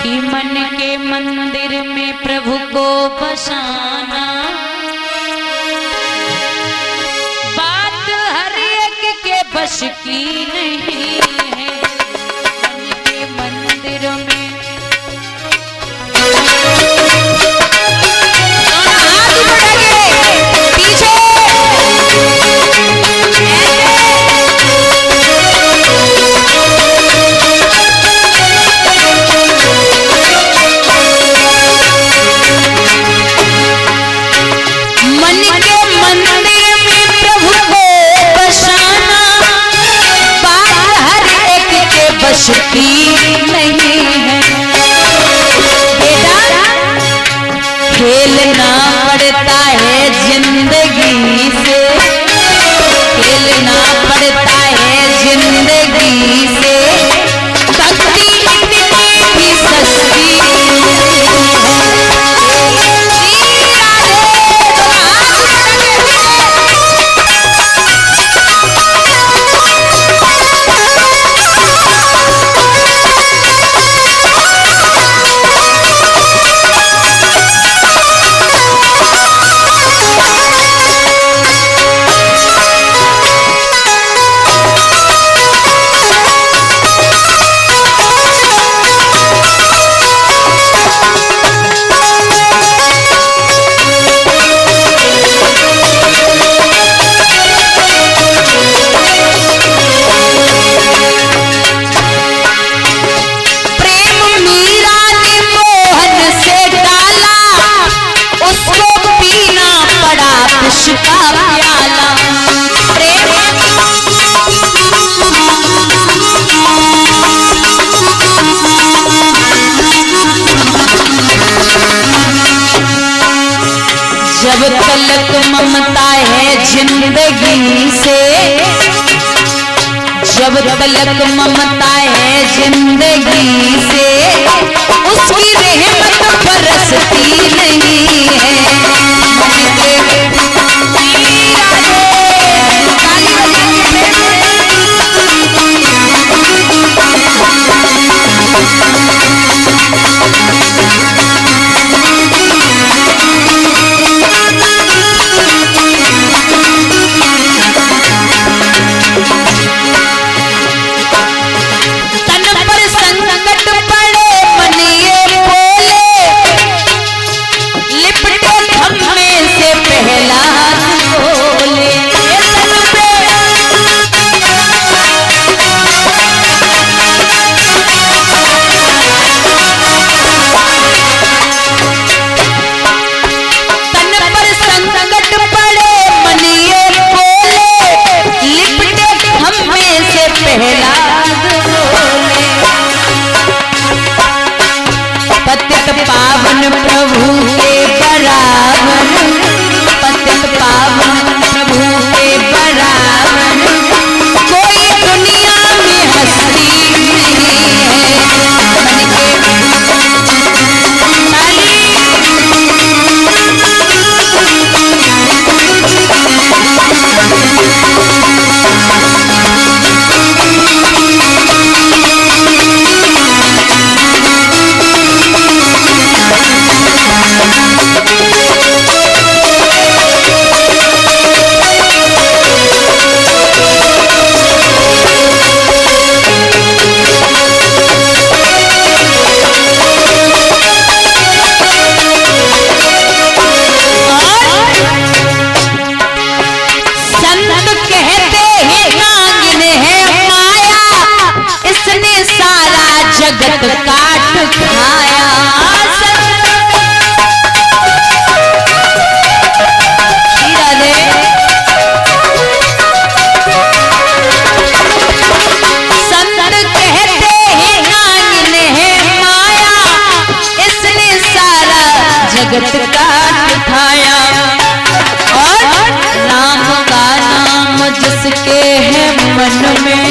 कि मन के मंदिर में प्रभु को बसाना, बात हर एक के बस की नहीं है। मन के मंदिर में की नहीं है। बेटा खेलना पड़ता है जिंदगी से, खेलना पड़ता है जिंदगी से। भक्ति भी सस्ती जब तलक ममता है जिंदगी से, जब तलक ममता है जिंदगी से, उसकी रहमत बरसती नहीं है। पावन प्रभु के बराबर, पतित पावन प्रभु के बराबर कोई दुनिया में हस्ती नहीं है। मन के जगत काट खाया। संत कहते हैं नागिन है माया, इसने सारा जगत काट खाया। और नाम का नाम जिसके है मन में,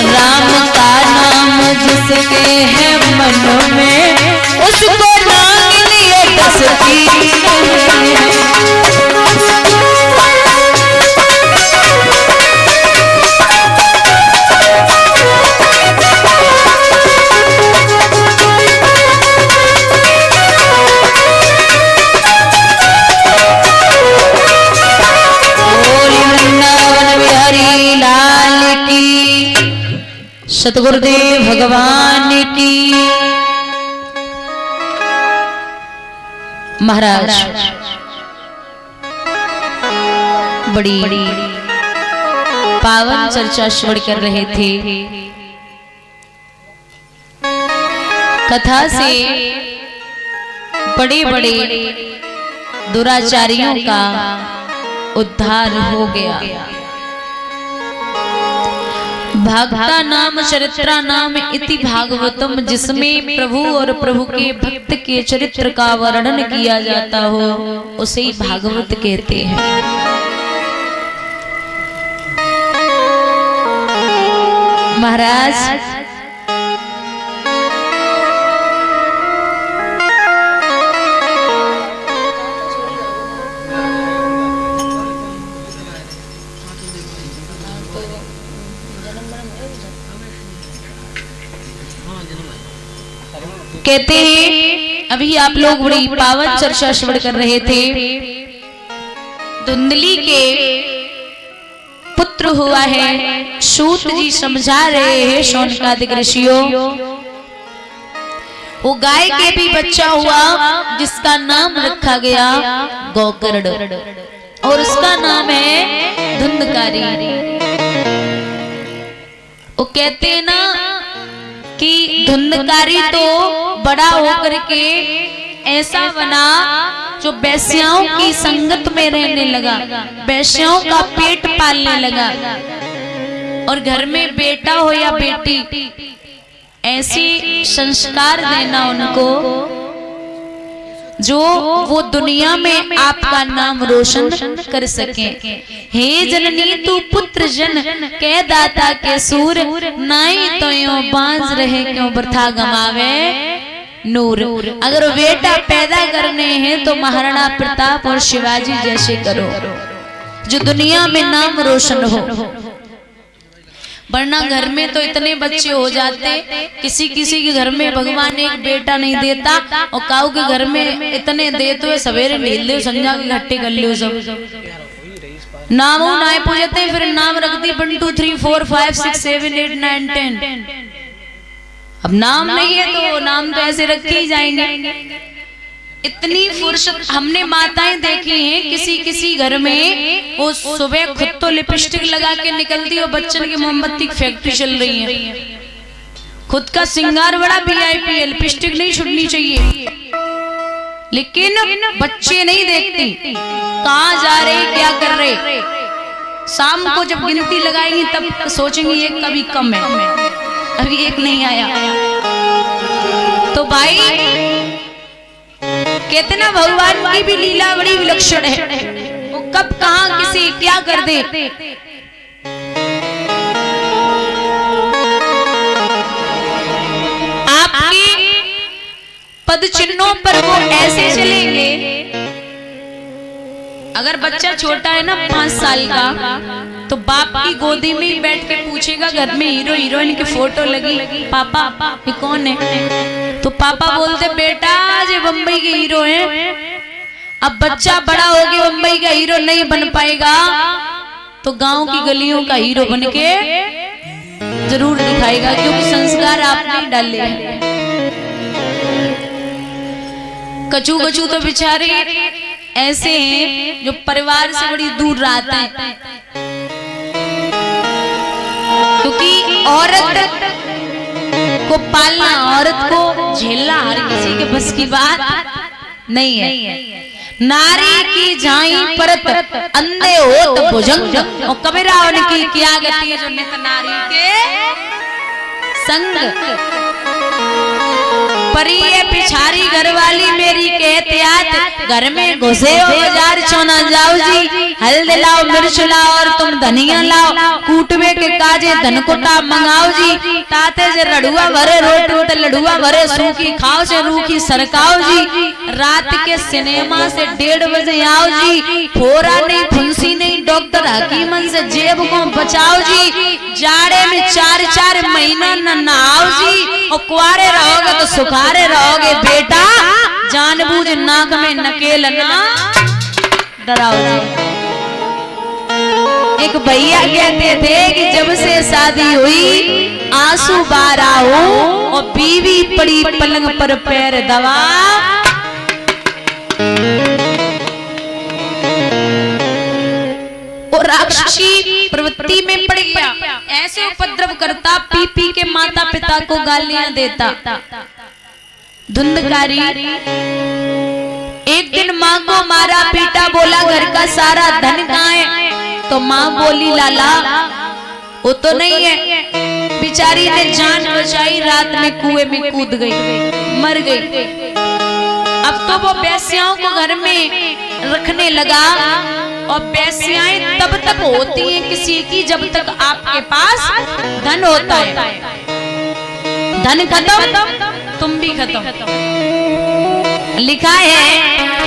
राम का नाम जिसके है मन में, उसको नागिन ये डसती सतगुरुदेव भगवान की। महाराज बड़ी पावन चर्चा श्रवण कर रहे थे। कथा से बड़े बड़े दुराचारियों का उद्धार हो गया। भागवता नाम चरित्रा नाम इति भागवतम, जिसमें प्रभु और प्रभु के भक्त के चरित्र का वर्णन किया जाता हो उसे ही भागवत कहते हैं। महाराज कहते हैं, अभी आप लोग बड़ी पावन चर्चा श्रवण कर रहे थे। धुंधली के पुत्र हुआ है, सूत जी समझा रहे हैं शौनकादिक ऋषियों। वो गाय के भी बच्चा हुआ जिसका नाम रखा गया गोकर्ण, और उसका नाम है धुंधकारी। वो कहते हैं ना कि धुंधकारी तो बड़ा होकर के ऐसा बना जो वैश्याओं की संगत में रहने लगा, वैश्याओं का पेट पालने लगा, और घर में बेटा हो या बेटी ऐसे संस्कार देना उनको जो वो दुनिया में आपका नाम रोशन कर सके। हे जननी तू पुत्र जन कह दाता के सूर, नाई तो यो बांझ रहे क्यों वृथा गमावे नूर। अगर बेटा पैदा करने हैं तो महाराणा प्रताप और शिवाजी जैसे करो जो दुनिया में नाम रोशन हो, वरना घर में तो इतने बच्चे हो जाते, किसी किसी के घर में भगवान एक बेटा नहीं देता, और काऊ के घर में इतने देते हुए सवेरे नील दे संजा के इकट्ठे कर लियो सब नाम नाए पूजते हैं, फिर नाम रख दी 1 2 3 4 5 6 7 8 9 10। अब नाम नहीं है तो नाम तो ऐसे रखे ही जाएंगे। इतनी फुर्सत हमने माताएं देखी हैं, किसी किसी घर में वो सुबह खुद तो लिपस्टिक लगा के निकलती और बच्चन की मोमबत्ती की फैक्ट्री चल रही है। खुद का श्रृंगार बड़ा VIP है, लिपस्टिक नहीं छुड़नी चाहिए, लेकिन बच्चे नहीं देखती कहाँ जा रहे क्या कर रहे। शाम को जब गिनती लगाएंगी तब सोचेंगी एक कभी कम है, अभी एक नहीं आया। तो भाई कितना भगवान की भी लीला बड़ी विलक्षण है, वो कब कहां किसी क्या कर दे। आपके पद चिन्हों पर वो ऐसे चलेंगे। अगर बच्चा छोटा है ना 5 साल का, तो बाप की गोदी में ही बैठ के पूछेगा घर में हीरो हीरोइन की फोटो लगी, पापा ये कौन है? तो पापा बोलते बेटा ये बम्बई के हीरो हैं। अब बच्चा बड़ा हो गया बम्बई का हीरो नहीं बन पाएगा तो गांव की गलियों का हीरो बन के जरूर दिखाएगा, क्योंकि संस्कार आपने डाले हैं। कचू कचू तो बेचारे ऐसे हैं जो परिवार से बड़ी दूर रहते हैं, क्योंकि औरत को पालना, औरत को झेलना हर किसी के बस की बात नहीं है। नारी की झाई परत अंधे हो तो भुजंग, और कबीरा उनकी क्या गति है जो नित नारी के संग। परिये पिछारी घरवाली मेरी के एहतियात, घर में घुसे हो बाजार चौना जाओ जी, हल्दी लाओ मिर्च लाओ और तुम धनिया लाओ, कूटवे के काजे धन कोटा मंगाओ जी, ताते से लड़ुआ भरे रोटी तो लड़ुआ भरे सूखी खाओ से रूखी सरकाओ जी, रात के सिनेमा से 1:30 बजे आओ जी, फोरा नहीं फुंसी नहीं डॉक्टर हकीमन से जेब को बचाओ जी, जाड़े में 4-4 महीना न नहाओ जी, और कुआरे रहोगे तो सुखारे रहोगे बेटा, जानबूझ नाक में नकेल ना डराओ जी। एक भैया कहते थे कि जब से शादी हुई आंसू बारा हो और बीवी पड़ी पलंग पर पैर दबा। और राक्षसी प्रवृत्ति में पड़ गया, ऐसे उपद्रव करता, पी पी के माता पिता को गालियां देता, धुंधकारी। एक दिन माँ को मारा पीटा, बोला घर का सारा धन कहाँ है? तो माँ बोली लाला वो तो नहीं है। बेचारी ने जान बचाई, रात में कुएं में कूद गई, मर गई। अब तो वो बेस्याओं को घर में रखने लगा, और बेस्याएं तब तक होती हैं किसी की जब तक आपके पास धन होता है। धन खत्म तुम भी खत्म। लिखा है